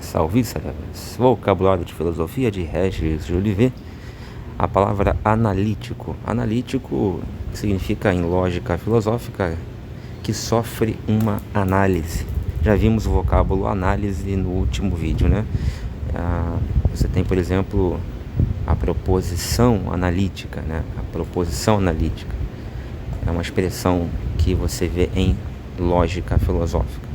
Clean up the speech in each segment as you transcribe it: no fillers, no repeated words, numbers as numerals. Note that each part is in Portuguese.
Salve, Sararas. Vocabulário de filosofia de Regis Jolivet. A palavra analítico. Analítico significa, em lógica filosófica, que sofre uma análise. Já vimos o vocábulo análise no último vídeo, né? Você tem, por exemplo, a proposição analítica, né? A proposição analítica é uma expressão que você vê em lógica filosófica.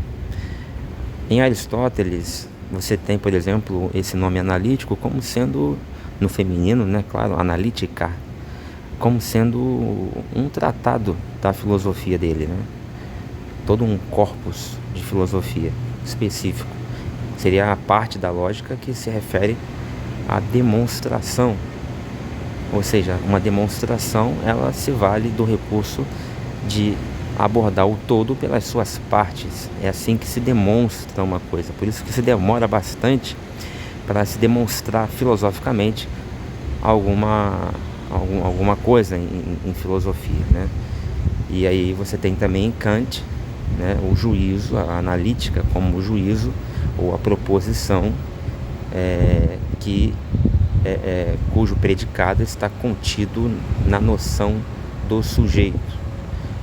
Em Aristóteles, você tem, por exemplo, esse nome analítico como sendo, no feminino, né, claro, analítica, como sendo um tratado da filosofia dele, né? Todo um corpus de filosofia específico. Seria a parte da lógica que se refere à demonstração. Ou seja, uma demonstração, ela se vale do recurso de abordar o todo pelas suas partes. É assim que se demonstra uma coisa. Por isso que se demora bastante para se demonstrar filosoficamente alguma coisa em filosofia, né? E aí você tem também em Kant, né, o juízo, a analítica como o juízo ou a proposição cujo predicado está contido na noção do sujeito.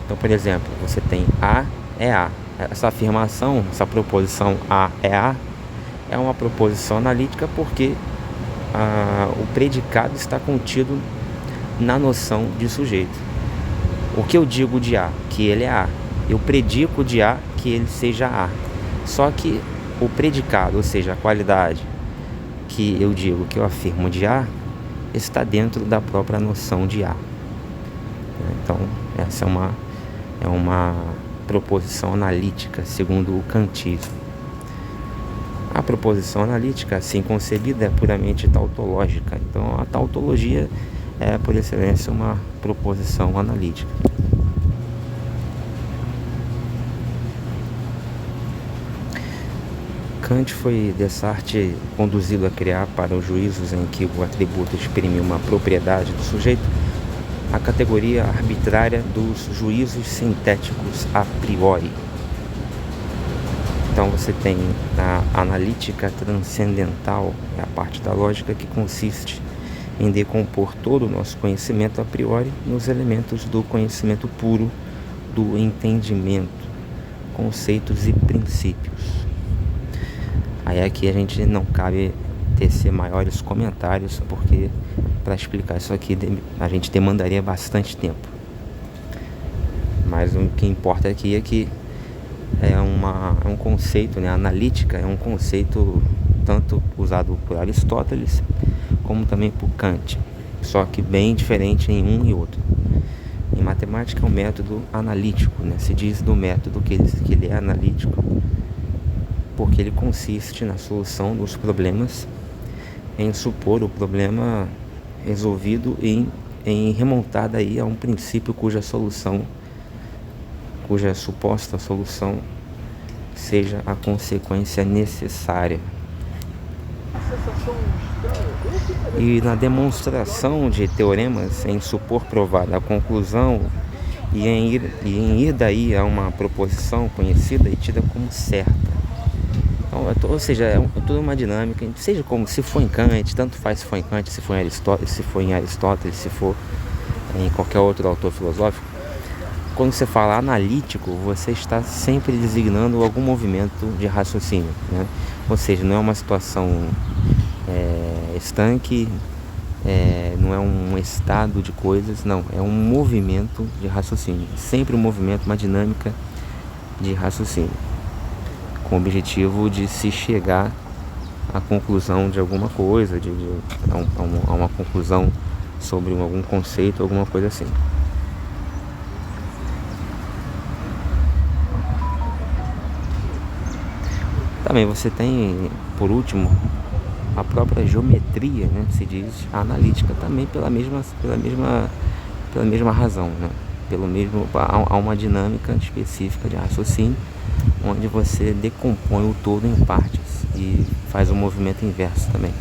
Então, por exemplo, você tem A é A. Essa afirmação, essa proposição A é A, é uma proposição analítica porque o predicado está contido na noção de sujeito. O que eu digo de A? Que ele é A. Eu predico de A que ele seja A. Só que o predicado, ou seja, a qualidade que eu digo, que eu afirmo de A, está dentro da própria noção de A. Então, essa é uma proposição analítica, segundo o kantismo. A proposição analítica, assim concebida, é puramente tautológica. Então, a tautologia é, por excelência, uma proposição analítica. Kant foi, dessa arte, conduzido a criar, para os juízos em que o atributo exprime uma propriedade do sujeito, a categoria arbitrária dos juízos sintéticos a priori. Então você tem a analítica transcendental, é a parte da lógica que consiste em decompor todo o nosso conhecimento a priori nos elementos do conhecimento puro, do entendimento, conceitos e princípios. Aí aqui a gente não cabe tecer maiores comentários, porque para explicar isso aqui a gente demandaria bastante tempo. Mas o que importa aqui é que é um conceito, né? A analítica é um conceito tanto usado por Aristóteles como também por Kant, só que bem diferente em um e outro. Em matemática é um método analítico, né? Se diz do método que ele é analítico porque ele consiste na solução dos problemas, em supor o problema resolvido em remontar daí a um princípio cuja suposta solução seja a consequência necessária. E na demonstração de teoremas, em supor provada a conclusão e em ir daí a uma proposição conhecida e tida como certa. Então, ou seja, é toda uma dinâmica, seja como, se for em Kant, tanto faz se for em Kant, se for em Aristóteles, se for em qualquer outro autor filosófico. Quando você fala analítico, você está sempre designando algum movimento de raciocínio, né? Ou seja, não é uma situação estanque, não é um estado de coisas, não, é um movimento de raciocínio, sempre um movimento, uma dinâmica de raciocínio, com o objetivo de se chegar à conclusão de alguma coisa, a uma conclusão sobre algum conceito, alguma coisa assim. Também você tem, por último, a própria geometria, né? Se diz analítica também pela mesma razão, né? Há uma dinâmica específica de raciocínio, onde você decompõe o todo em partes e faz o movimento inverso também.